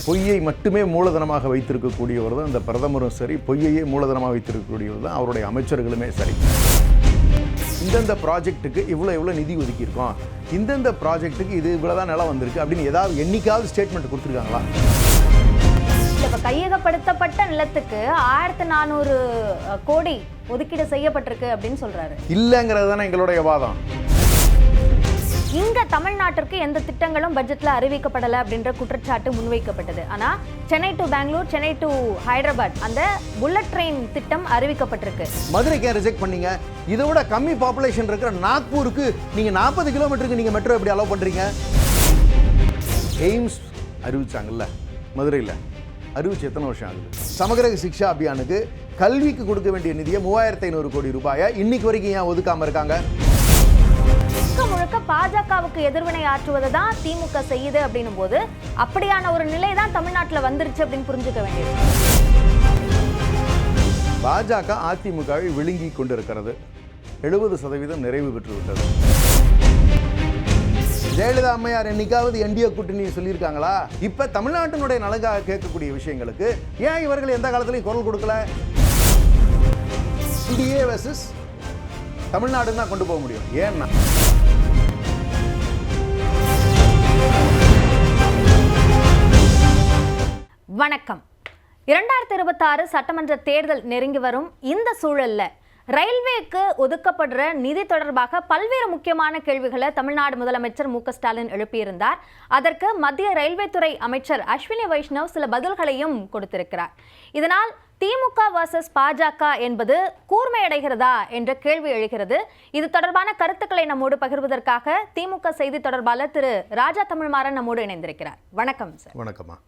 பொய்யை மட்டுமே மூலதனமாக வைத்திருக்கக்கூடியவர் தான் இந்த பிரதமரும் சரி, பொய்யையே மூலதனமாக வைத்திருக்கக்கூடியவர் தான் அவருடைய அமைச்சர்களுமே சரி. இந்தந்த ப்ராஜெக்ட்டுக்கு இவ்வளோ நிதி ஒதுக்கியிருக்கோம், இந்தந்த ப்ராஜெக்ட்டுக்கு இது இவ்வளோதான் நிலம் வந்திருக்கு அப்படின்னு ஏதாவது என்னைக்காவது ஸ்டேட்மெண்ட் கொடுத்துருக்காங்களா? இப்போ கையகப்படுத்தப்பட்ட நிலத்துக்கு 1400 கோடி ஒதுக்கீடு செய்யப்பட்டிருக்கு அப்படின்னு சொல்றாரு. இல்லைங்கிறது தானே எங்களுடைய வாதம். இங்க தமிழ்நாட்டிற்கு எந்த திட்டங்களும் பட்ஜெட்ல அறிவிக்கப்படலை அப்படின்ற குற்றச்சாட்டு முன்வைக்கப்பட்டது. ஆனா சென்னை டு பெங்களூர், சென்னை டு ஹைதராபாத் அந்த புல்லட் ட்ரெயின் திட்டம் அறிவிக்கப்பட்டிருக்கு. மதுரைக்கு ரிஜெக்ட் பண்ணீங்க. இதோட கம்மி பாப்புலேஷன் இருக்கிற நாக்பூருக்கு நீங்க 40 கிலோமீட்டருக்கு நீங்க மெட்ரோ எப்படி அலோவ் பண்றீங்க? எய்ம்ஸ் அறிவிச்சாங்கல்ல மதுரையில், அறிவிச்சு எத்தனை வருஷம் ஆகுது? சமகிர சிக்ஷா அபியானுக்கு கல்விக்கு கொடுக்க வேண்டிய நிதியை 3500 கோடி ரூபாயை இன்னைக்கு வரைக்கும் ஏன் ஒதுக்காம இருக்காங்க? முழுக்க பாஜகவுக்கு எதிர்வினை ஆற்றுவது தான் திமுக செய்யுது அப்படின்னும் போது அப்படியான ஒரு நிலை தான் தமிழ்நாட்டில் வந்துருச்சு அப்படின்னு புரிஞ்சுக்க வேண்டியது. பாஜக அதிமுகவை விழுங்கி கொண்டிருக்கிறது. 70% நிறைவு பெற்றுவிட்டது. ஜெயலலிதா அம்மையார் என்னைக்காவது என்டிஏ கூட்டணி சொல்லியிருக்காங்களா? இப்ப தமிழ்நாட்டினுடைய நலனுக்காக கேட்கக்கூடிய விஷயங்களுக்கு ஏன் இவர்கள் எந்த காலத்திலையும் குரல் கொடுக்கல? என்டிஏ வெர்சஸ் தமிழ்நாடுன்னு தான் கொண்டு போக முடியும். ஏன்னா வணக்கம். 2026 சட்டமன்ற தேர்தல் நெருங்கி வரும் இந்த சூழல்ல ரயில்வேக்கு ஒதுக்கப்படுற நிதி தொடர்பாக பல்வேறு முக்கியமான கேள்விகளை தமிழ்நாடு முதலமைச்சர் மு க ஸ்டாலின் எழுப்பியிருந்தார். அதற்கு மத்திய ரயில்வே துறை அமைச்சர் அஸ்வினி வைஷ்ணவ் சில பதில்களையும் கொடுத்திருக்கிறார். இதனால் திமுக வர்சஸ் பாஜக என்பது கூர்மையடைகிறதா என்ற கேள்வி எழுகிறது. இது தொடர்பான கருத்துக்களை நம்மோடு பகிர்வதற்காக திமுக செய்தி தொடர்பாளர் திரு ராஜா தமிழ்மாறன் நம்மோடு இணைந்திருக்கிறார். வணக்கம் சார். வணக்கம்மா.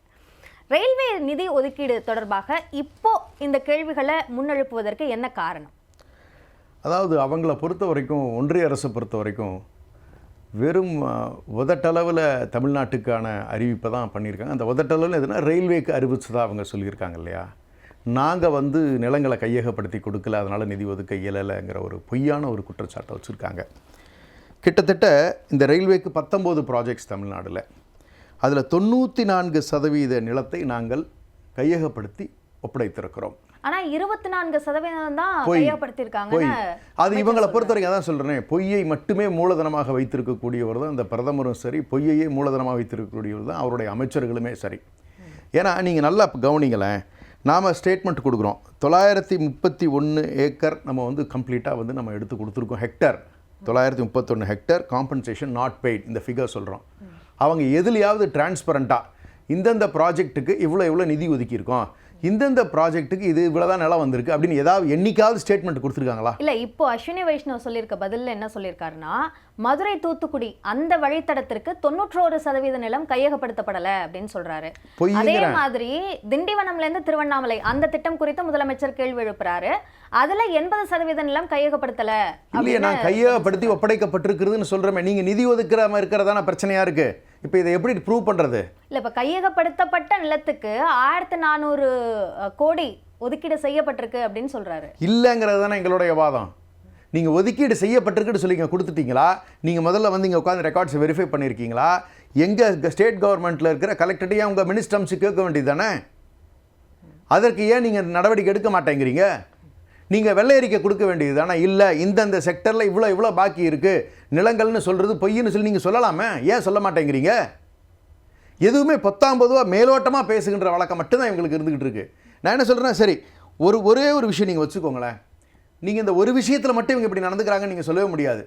ரயில்வே நிதி ஒதுக்கீடு தொடர்பாக இப்போ இந்த கேள்விகளை முன்னெழுப்புவதற்கு என்ன காரணம்? அதாவது அவங்கள பொறுத்த வரைக்கும், ஒன்றிய அரசை பொறுத்த வரைக்கும் வெறும் உதட்டளவில் தமிழ்நாட்டுக்கான அறிவிப்பை தான் பண்ணியிருக்காங்க. அந்த உதட்டளவில் எதுனா ரயில்வேக்கு அறிவிச்சதாக அவங்க சொல்லியிருக்காங்க இல்லையா? நாங்கள் நிலங்களை கையகப்படுத்தி கொடுக்கல, அதனால் நிதி ஒதுக்க இயலலைங்கிற ஒரு பொய்யான ஒரு குற்றச்சாட்டை வச்சுருக்காங்க. கிட்டத்தட்ட இந்த ரயில்வேக்கு 19 ப்ராஜெக்ட்ஸ் தமிழ்நாட்டில், அதில் 94% நிலத்தை நாங்கள் கையகப்படுத்தி ஒப்படைத்திருக்கிறோம். ஆனால் 24% தான் கையகப்படுத்தியிருக்காங்க. அது இவங்களை பொறுத்த வரைக்கும் அதான் சொல்கிறேன், பொய்யை மட்டுமே மூலதனமாக வைத்திருக்கக்கூடியவர் தான் இந்த பிரதமரும் சரி, பொய்யையே மூலதனமாக வைத்திருக்கக்கூடியவர் தான் அவருடைய அமைச்சர்களுமே சரி. ஏன்னா நீங்கள் நல்லா கவனிங்களேன், நாம் ஸ்டேட்மெண்ட் கொடுக்குறோம். 931 ஏக்கர் நம்ம கம்ப்ளீட்டாக நம்ம எடுத்து கொடுத்துருக்கோம். Hectare 931 hectare compensation not paid, இந்த ஃபிகர் சொல்கிறோம். அவங்க எதுலையாவது டிரான்ஸ்பரண்ட்டாக இந்தந்த ப்ராஜெக்ட்டுக்கு இவ்வளோ நிதி ஒதுக்கியிருக்கோம், இந்தந்த ப்ராஜெக்ட்டுக்கு இது இவ்வளோதான் நிலம் வந்திருக்கு அப்படின்னு ஏதாவது என்னைக்காவது ஸ்டேட்மெண்ட் கொடுத்துருக்காங்களா? இல்லை, இப்போ அஸ்வினி வைஷ்ணவ் சொல்லியிருக்க பதிலில் என்ன சொல்லியிருக்காருன்னா, மதுரை தூத்துக்குடி அந்த வழித்தடத்திற்கு 91% நிலம் கையகப்படுத்தப்படலை அப்படின்னு சொல்றாரு. அதே மாதிரி திண்டிவனம்லேருந்து திருவண்ணாமலை அந்த திட்டம் குறித்து முதலமைச்சர் கேள்வி எழுப்புறாரு. அதுல 80% நிலம் கையகப்படுத்தல. இல்லையே, நான் கையகப்படுத்தி ஒப்படைக்கப்பட்டிருக்கிறதுன்னு சொல்றேன். நீங்க நிதி ஒதுக்கிற இருக்கிறதான பிரச்சனையா இருக்கு. இப்போ இதை எப்படி ப்ரூவ் பண்றது? இல்லை, இப்போ கையகப்படுத்தப்பட்ட நிலத்துக்கு 1400 கோடி ஒதுக்கீடு செய்யப்பட்டிருக்கு அப்படின்னு சொல்றாரு. இல்லைங்கிறது தானே எங்களுடைய வாதம். நீங்கள் ஒதுக்கீடு செய்யப்பட்டிருக்குன்னு சொல்லி கொடுத்துட்டீங்களா? நீங்கள் முதல்ல இங்கே உட்காந்து ரெக்கார்ட்ஸை வெரிஃபை பண்ணியிருக்கீங்களா? எங்கள் ஸ்டேட் கவர்மெண்ட்டில் இருக்கிற கலெக்டர்டையே உங்கள் மினிஸ்டர்ஸு கேட்க வேண்டியது தானே? அதற்கு ஏன் நீங்கள் நடவடிக்கை எடுக்க மாட்டேங்கிறீங்க? நீங்கள் வெள்ளை அறிக்கை கொடுக்க வேண்டியது தானே? இல்லை, இந்தந்த செக்டரில் இவ்வளோ பாக்கி இருக்குது நிலங்கள்னு சொல்கிறது பொய்ன்னு சொல்லி நீங்கள் சொல்லலாமே, ஏன் சொல்ல மாட்டேங்கிறீங்க? எதுவுமே 19 மேலோட்டமாக பேசுகின்ற வழக்கம் மட்டும்தான் இவங்களுக்கு இருந்துக்கிட்டு இருக்கு. நான் என்ன சொல்கிறேன், சரி ஒரே ஒரு விஷயம் நீங்கள் வச்சுக்கோங்களேன். நீங்கள் இந்த ஒரு விஷயத்தில் மட்டும் இவங்க இப்படி நடந்துக்கிறாங்கன்னு நீங்கள் சொல்லவே முடியாது.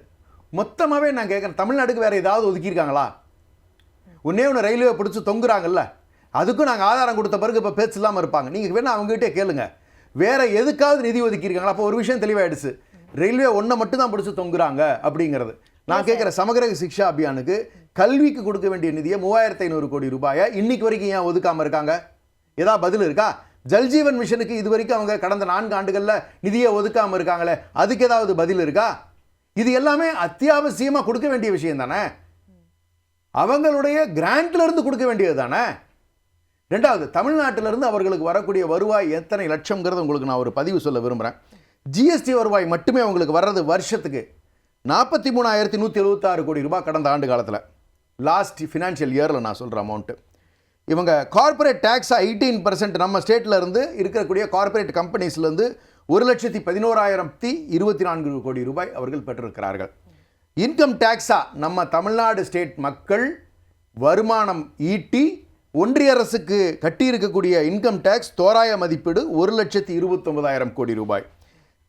மொத்தமாகவே நான் கேட்குறேன், தமிழ்நாட்டுக்கு வேறு ஏதாவது ஒதுக்கியிருக்காங்களா? ஒன்றே ரயில்வே பிடிச்சி தொங்குறாங்கல்ல, அதுக்கும் நாங்கள் ஆதாரம் கொடுத்த பிறகு இப்போ பேச்சு இல்லாமல் இருப்பாங்க. நீங்கள் வேணால் அவங்ககிட்டே கேளுங்க, வேறு எதுக்காவது நிதி ஒதுக்கியிருக்காங்களா? அப்போ ஒரு விஷயம் தெளிவாயிடுச்சு, ரயில்வே ஒன்றை மட்டும் தான் பிடிச்சி தொங்குறாங்க அப்படிங்கிறது. நான் கேட்குற சமகிர சிக்ஷா அபியானுக்கு கல்விக்கு கொடுக்க வேண்டிய நிதியை 3500 கோடி ரூபாயை இன்னைக்கு வரைக்கும் ஏன் ஒதுக்காமல் இருக்காங்க? ஏதாவது பதில் இருக்கா? ஜல்ஜீவன் மிஷனுக்கு இது வரைக்கும் அவங்க கடந்த 4 ஆண்டுகளில் நிதியை ஒதுக்காமல் இருக்காங்களே, அதுக்கு ஏதாவது பதில் இருக்கா? இது எல்லாமே அத்தியாவசியமாக கொடுக்க வேண்டிய விஷயம் தானே, அவங்களுடைய கிராண்ட்ல இருந்து கொடுக்க வேண்டியது தானே. ரெண்டாவது, தமிழ்நாட்டிலிருந்து அவர்களுக்கு வரக்கூடிய வருவாய் எத்தனை லட்சம்ங்கிறது உங்களுக்கு நான் ஒரு பதிவு சொல்ல விரும்புகிறேன். ஜிஎஸ்டி வருவாய் மட்டுமே அவங்களுக்கு வர்றது வருஷத்துக்கு 43,176 கோடி ரூபாய் கடந்த ஆண்டு காலத்தில், லாஸ்ட் ஃபினான்ஷியல் இயரில் நான் சொல்கிற அமௌண்ட்டு. இவங்க கார்ப்பரேட் டேக்ஸை 18% நம்ம ஸ்டேட்டில் இருந்து இருக்கக்கூடிய கார்ப்பரேட் கம்பெனிஸ்லேருந்து 1,11,024 கோடி ரூபாய் அவர்கள் பெற்றிருக்கிறார்கள். இன்கம் டேக்ஸாக நம்ம தமிழ்நாடு ஸ்டேட் மக்கள் வருமானம் ஈட்டி ஒன்றிய அரசுக்கு கட்டியிருக்கக்கூடிய இன்கம் டேக்ஸ் தோராய மதிப்பீடு 1,29,000 கோடி ரூபாய்.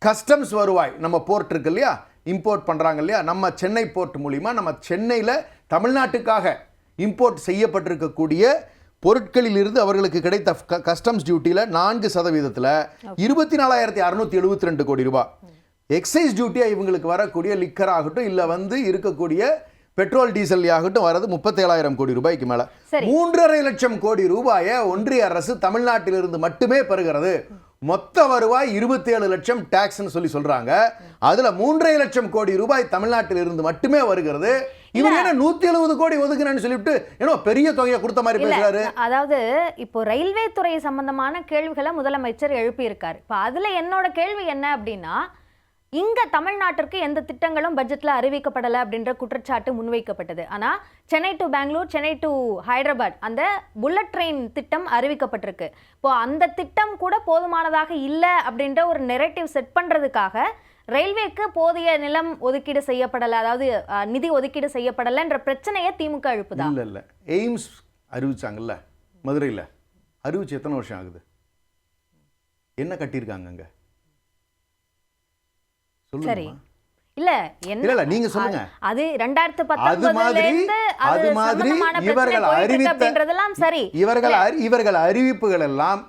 கஸ்டம்ஸ் வருவாய், நம்ம போர்ட் இருக்கு இல்லையா, இம்போர்ட் பண்ணுறாங்க இல்லையா, நம்ம சென்னை போர்ட் மூலிமா நம்ம சென்னையில் தமிழ்நாட்டுக்காக இம்போர்ட் செய்யப்பட்டிருக்கக்கூடிய பொருட்களில் இருந்து அவர்களுக்கு கிடைத்த கஸ்டம்ஸ் டியூட்டியில் 4% 24,672 கோடி ரூபாய். எக்ஸைஸ் டியூட்டியாக இவங்களுக்கு வரக்கூடிய லிக்கர் ஆகட்டும் இல்லை இருக்கக்கூடிய பெட்ரோல் டீசல் ஆகட்டும் வரது 37,000 கோடி ரூபாய்க்கு மேலே. 3.5 லட்சம் கோடி ரூபாயை ஒன்றிய அரசு தமிழ்நாட்டிலிருந்து மட்டுமே பெறுகிறது. மொத்த வருவாய் 27 லட்சம் டாக்ஸ்னு சொல்றாங்க. அதுல 3.5 லட்சம் கோடி ரூபாய் தமிழ்நாட்டில் இருந்து மட்டுமே வருகிறது. இவர் என்ன 170 கோடி ஒதுக்குறேன்னு சொல்லிட்டு ஏன்னா பெரிய தொகையை கொடுத்த மாதிரி பேசுறாரு. அதாவது இப்போ ரயில்வே துறை சம்பந்தமான கேள்விகளை முதலமைச்சர் எழுப்பி இருக்காரு. இப்போ அதுல என்னோட கேள்வி என்ன அப்படின்னா, இங்க தமிழ்நாட்டிற்கு எந்த திட்டங்களும் பட்ஜெட்ல அறிவிக்கப்படலை அப்படின்ற குற்றச்சாட்டு முன்வைக்கப்பட்டது. ஆனா சென்னை டு பெங்களூர், சென்னை டு ஹைதராபாத் அந்த புல்லட் ட்ரெயின் திட்டம் அறிவிக்கப்பட்டிருக்கு. இப்போ அந்த திட்டம் கூட போதுமானதாக இல்லை அப்படின்ற ஒரு நெரேட்டிவ் செட் பண்றதுக்காக ரயில்வேக்கு போதிய நிலம் ஒதுக்கீடு செய்யப்படலை, அதாவது நிதி ஒதுக்கீடு செய்யப்படலைன்ற பிரச்சனையை திமுக எழுப்புதா? இல்ல எய்ம்ஸ் அறிவிச்சாங்கல்ல மதுரையில், அறிவிச்சு எத்தனை வருஷம் ஆகுது? என்ன கட்டியிருக்காங்க அங்க? சரி இல்ல இல்ல நீங்க சொல்லுங்க. அது 2019 இருந்து அது சம்பந்தமான பிரச்சனை போயிட்டு அப்படின்றதெல்லாம் சரி. இவர்கள் அறிவிப்புகள் எல்லாம்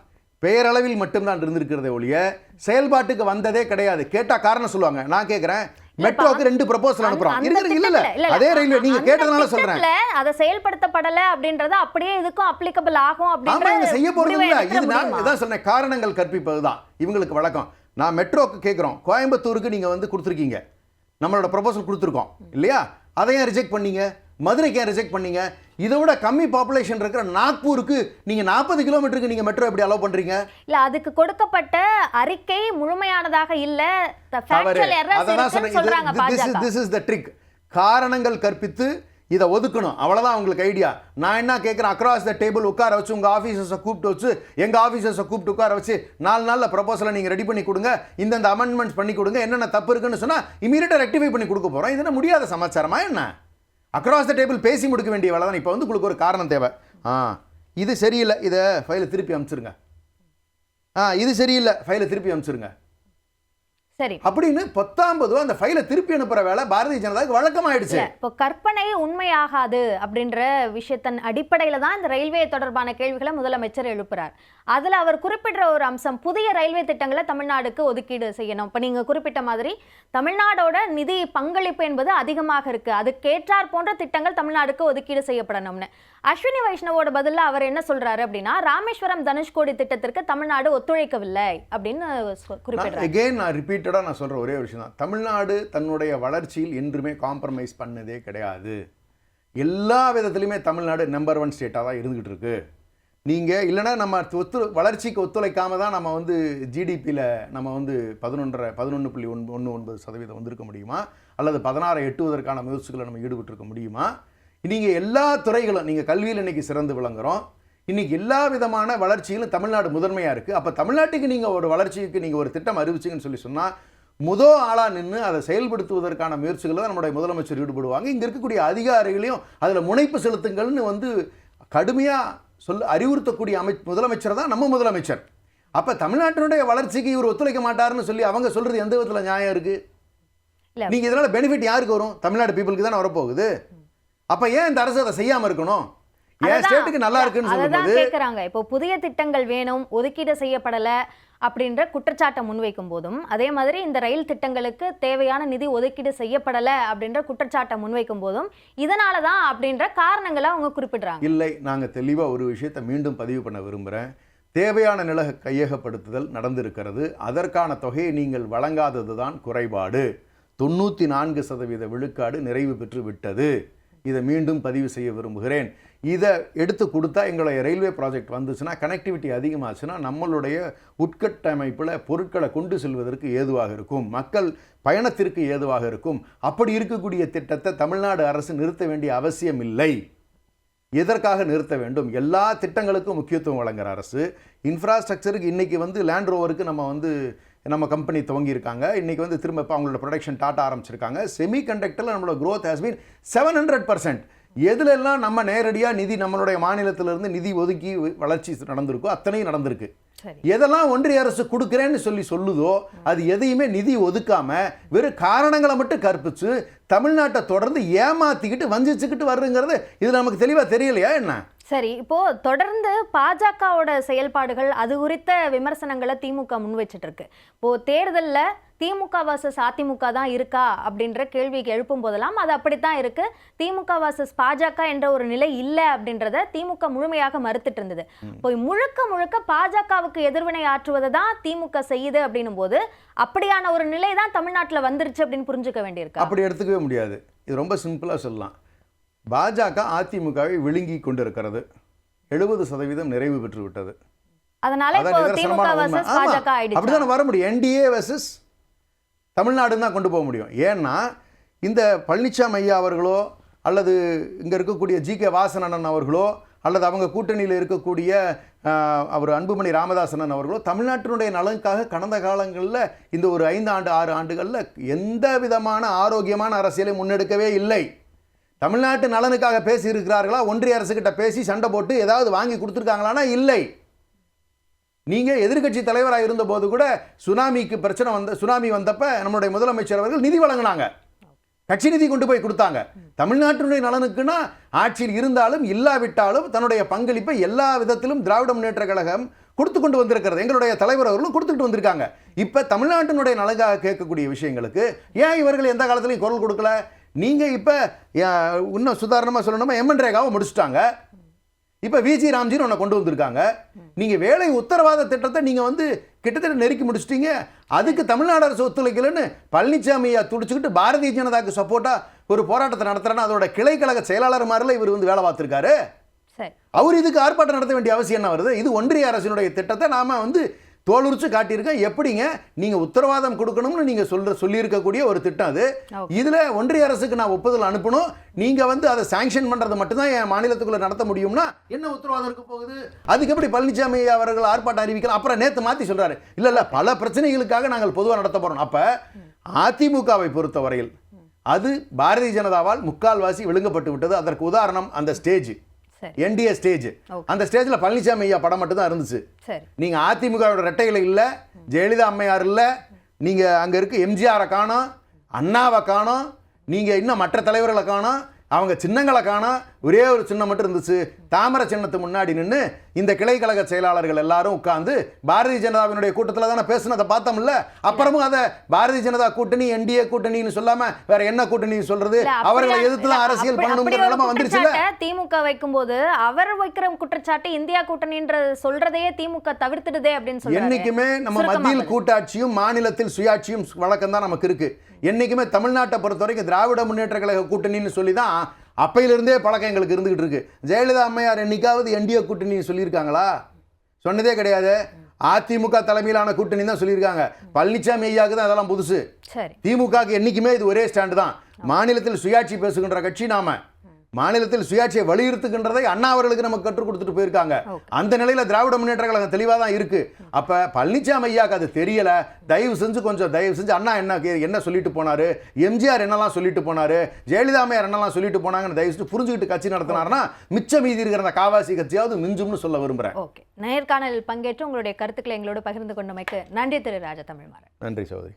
பெயரளவில் மட்டும்தான் இருந்திருக்கிறதே ஒழிய செயல்பாட்டுக்கு வந்ததே கிடையாது. கேட்டா காரணம் சொல்லுவாங்க. நான் கேக்குறேன், மெட்ரோக்கு 2 ப்ரொபோசல் அனுப்புறோம். இல்ல அதே ரயில்வே நீங்க கேட்டதனால சொல்றேன். அத செயல்படுத்தப்படல அப்படின்றது அப்படியே இதுக்கும் அப்ளிகபிள் ஆகும் அப்படின்றது செய்ய போறது இல்ல. இது நான் இதான் சொன்னேன், காரணங்கள் கற்பிப்பதுதான் இவங்களுக்கு வழக்கம். நான் மெட்ரோக்கு கேட்குறோம், கோயம்புத்தூருக்கு நீங்கள் கொடுத்துருக்கீங்க, நம்மளோட ப்ரொபோசல் கொடுத்துருக்கோம் இல்லையா, அதையும் ரிஜெக்ட் பண்ணீங்க. மதுரைக்கு ஏன் ரிஜெக்ட் பண்ணீங்க? இதை விட கம்மி பாப்புலேஷன் இருக்கிற நாக்பூருக்கு நீங்கள் 40 கிலோமீட்டருக்கு நீங்கள் மெட்ரோ எப்படி அலோவ் பண்ணுறீங்க? இல்லை, அதுக்கு கொடுக்கப்பட்ட அறிக்கை முழுமையானதாக இல்லை. This is the trick. காரணங்கள் கற்பித்து இதை ஒதுக்கணும், அவ்வளோதான் உங்களுக்கு ஐடியா. நான் என்ன கேட்குறேன், அக்ராஸ் த டேபிள் உட்கார வச்சு உங்கள் ஆஃபீஸர்ஸை கூப்பிட்டு வச்சு எங்கள் ஆஃபீஸர்ஸை கூப்பிட்டு உட்கார வச்சு 4 நாளில் ப்ரொபோசலை நீங்கள் ரெடி பண்ணி கொடுங்க, இந்தந்த அமெண்ட்மெண்ட்ஸ் பண்ணி கொடுங்க, என்னென்ன தப்பு இருக்குன்னு சொன்னால் இமீடியட்டாக ரெக்டிஃபை பண்ணி கொடுக்க போகிறோம். இது என்ன முடியாத சமாச்சாரமா என்ன? அக்ராஸ் த டேபிள் பேசி முடிக்க வேண்டிய வேலை தான். இப்போ உங்களுக்கு ஒரு காரணம் தேவை. இது சரியில்லை, இதை ஃபைலை திருப்பி அனுப்பிச்சிருங்க. இது சரியில்லை, ஃபைலை திருப்பி அனுப்பிச்சிருங்க. சரி அப்படின்னு 19 அந்த ஃபைலை திருப்பி அனுப்புற வேலை பாரதிய ஜனதாவுக்கு வழக்கமாயிடுச்சு. இப்போ கற்பனை உண்மையாகாது அப்படின்ற விஷயத்தின் அடிப்படையில் தான் இந்த ரயில்வே தொடர்பான கேள்விகளை முதலமைச்சர் எழுப்புறார். அதில் அவர் குறிப்பிடுற ஒரு அம்சம், புதிய ரயில்வே திட்டங்களை தமிழ்நாடுக்கு ஒதுக்கீடு செய்யணும். இப்போ நீங்கள் குறிப்பிட்ட மாதிரி தமிழ்நாடோட நிதி பங்களிப்பு என்பது அதிகமாக இருக்கு, அதுக்கேற்றார் போன்ற திட்டங்கள் தமிழ்நாடுக்கு ஒதுக்கீடு செய்யப்படணும்னு. அஸ்வினி வைஷ்ணவோட பதிலில் அவர் என்ன சொல்றாரு அப்படின்னா, ராமேஸ்வரம் தனுஷ்கோடி திட்டத்திற்கு தமிழ்நாடு ஒத்துழைக்கவில்லை அப்படின்னு குறிப்பிடுறாரு. நான் சொல்ற ஒரே விஷயம் தான், தமிழ்நாடு தன்னுடைய வளர்ச்சியில் என்றுமே காம்ப்ரமைஸ் பண்ணதே கிடையாது. எல்லா விதத்திலுமே தமிழ்நாடு நம்பர் 1 ஸ்டேட்டாக தான் இருந்துகிட்டு இருக்கு. நீங்கள் இல்லைனா நம்ம வளர்ச்சிக்கு ஒத்துழைக்காம தான் நம்ம ஜிடிபியில் நம்ம 11.19% வந்திருக்க முடியுமா, அல்லது 16 எட்டுவதற்கான முயற்சிகளை நம்ம ஈடுபட்டிருக்க முடியுமா? நீங்கள் எல்லா துறைகளும், நீங்கள் கல்வியில் இன்னைக்கு சிறந்து விளங்குறோம், இன்னைக்கு எல்லா விதமான வளர்ச்சியிலும் தமிழ்நாடு முதன்மையாக இருக்குது. அப்போ தமிழ்நாட்டுக்கு நீங்கள் ஒரு வளர்ச்சிக்கு நீங்கள் ஒரு திட்டம் அறிவிச்சிங்கன்னு சொன்னால் முதல் ஆளாக நின்று அதை செயல்படுத்துவதற்கான முயற்சிகளை தான் நம்முடைய முதலமைச்சர் ஈடுபடுவாங்க. இங்கே இருக்கக்கூடிய அதிகாரிகளையும் அதில் முனைப்பு செலுத்துங்கள்னு கடுமையாக அறிவுறுத்தக்கூடிய முதலமைச்சர் தான் நம்ம முதலமைச்சர். அப்போ தமிழ்நாட்டினுடைய வளர்ச்சிக்கு இவர் ஒத்துழைக்க மாட்டாருன்னு சொல்லி அவங்க சொல்கிறது எந்த விதத்தில் நியாயம் இருக்குது? நீங்கள் இதனால் பெனிஃபிட் யாருக்கு வரும்? தமிழ்நாடு பீப்புளுக்கு தானே வரப்போகுது. அப்போ ஏன் இந்த அரசு அதை செய்யாமல் இருக்கணும்? கேக்குறாங்க. இப்போ புதிய திட்டங்கள் வேணும், ஒதுக்கீடு செய்யப்படல அப்படின்ற குற்றச்சாட்டை முன்வைக்கும் போதும், அதே மாதிரி இந்த ரயில் திட்டங்களுக்கு தேவையான நிதி ஒதுக்கீடு செய்யப்படல அப்படின்ற குற்றச்சாட்டை முன்வைக்கும் போதும் இதனாலதான் அப்படின்ற காரணங்களை அவங்க குறிப்பிடுறாங்க. இல்லை, நாங்க தெளிவா ஒரு விஷயத்தை மீண்டும் பதிவு பண்ண விரும்புறேன். தேவையான நில கையகப்படுத்துதல் நடந்திருக்கிறது, அதற்கான தொகையை நீங்கள் வழங்காததுதான் குறைபாடு. 94% விழுக்காடு நிறைவு பெற்று விட்டது. இதை மீண்டும் பதிவு செய்ய விரும்புகிறேன். இதை எடுத்து கொடுத்தா எங்களுடைய ரயில்வே ப்ராஜெக்ட் வந்துச்சுன்னா, கனெக்டிவிட்டி அதிகமாச்சுன்னா நம்மளுடைய உட்கட்டமைப்பில் பொருட்களை கொண்டு செல்வதற்கு ஏதுவாக இருக்கும், மக்கள் பயணத்திற்கு ஏதுவாக இருக்கும். அப்படி இருக்கக்கூடிய திட்டத்தை தமிழ்நாடு அரசு நிறுத்த வேண்டிய அவசியம் இல்லை. எதற்காக நிறுத்த வேண்டும்? எல்லா திட்டங்களுக்கும் முக்கியத்துவம் வழங்குற அரசு. இன்ஃப்ராஸ்ட்ரக்சருக்கு இன்றைக்கி வந்து லேண்ட் ரோவருக்கு நம்ம கம்பெனி துவங்கியிருக்காங்க. இன்றைக்கி வந்து திரும்ப இப்போ அவங்களோட ப்ரொடக்ஷன் டாட்டா ஆரம்பிச்சிருக்காங்க. செமிகண்டக்டரில் நம்மளோட growth has been 700%. எதுலெல்லாம் நம்ம நேரடியாக நிதி நம்மளுடைய மாநிலத்திலிருந்து நிதி ஒதுக்கி வளர்ச்சி நடந்திருக்கோ அத்தனையும் நடந்திருக்கு. எதெல்லாம் ஒன்றிய அரசு கொடுக்குறேன்னு சொல்லுதோ அது எதையுமே நிதி ஒதுக்காம வெறும் காரணங்களை மட்டும் கற்பிச்சு தமிழ்நாட்டை தொடர்ந்து ஏமாத்திக்கிட்டு வஞ்சிச்சுக்கிட்டு வருங்கிறது இது நமக்கு தெளிவாக தெரியலையா என்ன? சரி, இப்போ தொடர்ந்து பாஜகவோட செயல்பாடுகள் அது குறித்த விமர்சனங்களை திமுக முன் வச்சுட்டு இருக்கு. இப்போ தேர்தலில் திமுக வர்சஸ் அதிமுக தான் இருக்கா அப்படின்ற கேள்விக்கு எழுப்பும் போதெல்லாம் அது அப்படித்தான் இருக்கு. திமுக வர்சஸ் பாஜக என்ற ஒரு நிலை இல்லை அப்படின்றத திமுக முழுமையாக மறுத்துட்டு இருந்தது. இப்போ முழுக்க முழுக்க பாஜகவுக்கு எதிர்வினை ஆற்றுவதை தான் திமுக செய்யுது அப்படின்னும் போது அப்படியான ஒரு நிலை தான் தமிழ்நாட்டில் வந்துருச்சு அப்படின்னு புரிஞ்சுக்க வேண்டியிருக்கு. அப்படி எடுத்துக்கவே முடியாது. இது ரொம்ப சிம்பிளாக சொல்லலாம். பாஜக அதிமுகவை விழுங்கி கொண்டிருக்கிறது. 70% நிறைவு பெற்று விட்டது. அதனால இப்போ திமுக வர்சஸ் பாஜக ஆயிடுச்சு. அப்படிதான் வர முடியும். என்டிஏ வர்சஸ் தமிழ்நாடுன்னு தான் கொண்டு போக முடியும். ஏன்னா இந்த பழனிசாமி ஐயா அவர்களோ அல்லது இங்கே இருக்கக்கூடிய ஜி.கே. வாசனன் அவர்களோ அல்லது அவங்க கூட்டணியில் இருக்கக்கூடிய அவர் அன்புமணி ராமதாசன் அவர்களோ தமிழ்நாட்டினுடைய நலனுக்காக கடந்த காலங்களில் இந்த ஒரு 5 ஆண்டு 6 ஆண்டுகளில் எந்த விதமான ஆரோக்கியமான அரசியலை முன்னெடுக்கவே இல்லை. தமிழ்நாட்டு நலனுக்காக பேசி இருக்கிறார்களா? ஒன்றிய அரசுகிட்ட பேசி சண்டை போட்டு ஏதாவது வாங்கி கொடுத்துருக்காங்களானா இல்லை. நீங்கள் எதிர்கட்சி தலைவராக இருந்தபோது கூட சுனாமி வந்தப்ப நம்மளுடைய முதலமைச்சர் அவர்கள் நிதி வழங்கினாங்க. கட்சி நிதி கொண்டு போய் கொடுத்தாங்க. தமிழ்நாட்டினுடைய நலனுக்குன்னா ஆட்சியில் இருந்தாலும் இல்லாவிட்டாலும் தன்னுடைய பங்களிப்பை எல்லா விதத்திலும் திராவிட முன்னேற்ற கழகம் கொடுத்து கொண்டு வந்திருக்கிறது. எங்களுடைய தலைவர் அவர்களும் கொடுத்துட்டு வந்திருக்காங்க. இப்போ தமிழ்நாட்டினுடைய நலனுக்காக கேட்கக்கூடிய விஷயங்களுக்கு ஏன் இவர்கள் எந்த காலத்திலையும் குரல் கொடுக்கல? நீங்கள் இப்போ இன்னும் சுதாரணமாக சொல்லணுமா, எம்என் ரேகாவை முடிச்சுட்டாங்க. இப்போ விஜி ராம்ஜின்னு ஒன்று கொண்டு வந்திருக்காங்க. நீங்கள் வேலை உத்தரவாத திட்டத்தை நீங்கள் வந்து கிட்டத்தட்ட நெருக்கி முடிச்சிட்டீங்க. அதுக்கு தமிழ்நாடு அரசு ஒத்துழைக்கலன்னு பழனிசாமியை துடிச்சுக்கிட்டு பாரதிய ஜனதாவுக்கு சப்போர்ட்டாக ஒரு போராட்டத்தை நடத்துகிறேன்னா அதோட கிளை கழக செயலாளர் மாதிரில இவர் வந்து வேலை பார்த்துருக்காரு. அவர் இதுக்கு ஆர்ப்பாட்டம் நடத்த வேண்டிய அவசியம் என்ன வருது? இது ஒன்றிய அரசினுடைய திட்டத்தை நாம் வந்து தோலுரிச்சு காட்டியிருக்கேன். எப்படிங்க நீங்கள் உத்தரவாதம் கொடுக்கணும்னு நீங்கள் சொல்லியிருக்கக்கூடிய ஒரு திட்டம் அது. இதில் ஒன்றிய அரசுக்கு நான் ஒப்புதல் அனுப்பணும், நீங்கள் வந்து அதை சாங்ஷன் பண்ணுறது மட்டும்தான் என் மாநிலத்துக்குள்ளே நடத்த முடியும்னா என்ன உத்தரவாதம் இருக்க போகுது? அதுக்கு எப்படி பழனிசாமி அவர்கள் ஆர்ப்பாட்டம் அறிவிக்கலாம்? அப்புறம் நேற்று மாற்றி சொல்கிறாரு, இல்லை பல பிரச்சனைகளுக்காக நாங்கள் பொதுவாக நடத்த போகிறோம். அப்போ அதிமுகவை பொறுத்தவரையில் அது பாரதிய ஜனதாவால் முக்கால்வாசி விழுங்கப்பட்டு விட்டது. அதற்கு உதாரணம் அந்த ஸ்டேஜ், என்டிஏ ஸ்டேஜ். அந்த ஸ்டேஜில் பழனிசாமி ஐயா படம் மட்டும் தான் இருந்துச்சு. நீங்கள் அதிமுகவோட ரெட்டைகளை இல்லை, ஜெயலலிதா அம்மையார் இல்லை, நீங்கள் அங்கே இருக்க எம்ஜிஆரை காணோம், அண்ணாவை காணோம், நீங்கள் இன்னும் மற்ற தலைவர்களை காணோம், அவங்க சின்னங்களை காணோம். ஒரே ஒரு சின்னம் மட்டும் இருந்துச்சு. தாமரை சின்னத்து முன்னாடி நின்று இந்த கிளை கழக செயலாளர்கள் எல்லாரும் உட்கார்ந்து பாரதிய ஜனதாவினுடைய கூட்டத்தில் தானே பேசுனதை பார்த்தோம்ல. அப்புறமும் அதை பாரதிய ஜனதா கூட்டணி என்டிஏ கூட்டணின்னு சொல்லாம வேற என்ன கூட்டணி சொல்றது? அவர்களை எதிர்த்து தான் அரசியல் பண்ணணுங்கிற நிலைமை வந்துருச்சுல. திமுக வைக்கும்போது அவர் வைக்கிற குற்றச்சாட்டு இந்தியா கூட்டணின்ற சொல்றதையே திமுக தவிர்த்துடுதே அப்படின்னு சொல்லி என்னைக்குமே நம்ம மத்தியில் கூட்டாட்சியும் மாநிலத்தில் சுயாட்சியும் வழக்கம் தான் நமக்கு இருக்கு. என்னைக்குமே தமிழ்நாட்டை பொறுத்த வரைக்கும் திராவிட முன்னேற்ற கழக கூட்டணின்னு சொல்லி தான் அப்பையிலிருந்தே பழக்கம் எங்களுக்கு இருந்துகிட்டு இருக்கு. ஜெயலலிதா அம்மையார் என்னைக்காவது என்டிஏ கூட்டணி சொல்லியிருக்காங்களா? சொன்னதே கிடையாது. அதிமுக தலைமையிலான கூட்டணி தான் சொல்லியிருக்காங்க. பழனிசாமி ஐயாவுக்கு தான் அதெல்லாம் புதுசு. திமுகவுக்கு என்னைக்குமே இது ஒரே ஸ்டாண்டு தான். மாநிலத்தில் சுயாட்சி பேசுகின்ற கட்சி நாம. மாநிலத்தில் சுயாட்சியை வலியுறுத்துகின்றதை அண்ணா அவர்களுக்கு நமக்கு கற்றுக் கொடுத்துட்டு போயிருக்காங்க. அந்த நிலையில திராவிட முன்னேற்ற கழகம் தெளிவாக தான் இருக்கு. அப்ப பழனிசாமி ஐயாக்கு அது தெரியல. தயவு செஞ்சு அண்ணா என்ன சொல்லிட்டு போனாரு, எம்ஜிஆர் என்னெல்லாம் சொல்லிட்டு போனாரு, ஜெயலலிதா அம்மையார் என்னெல்லாம் சொல்லிட்டு போனாங்கன்னு தயவு செஞ்சு புரிஞ்சுக்கிட்டு கட்சி நடத்தினாருன்னா மிச்ச மீதி இருக்கிற அந்த காவாசி கட்சியாவது மிஞ்சும்னு சொல்ல விரும்புறேன். நேர்காணலில் பங்கேற்று உங்களுடைய கருத்துக்களை எங்களோடு பகிர்ந்து கொண்டமைக்கு நன்றி திரு ராஜா தமிழ்மாறன். நன்றி சகோதரி.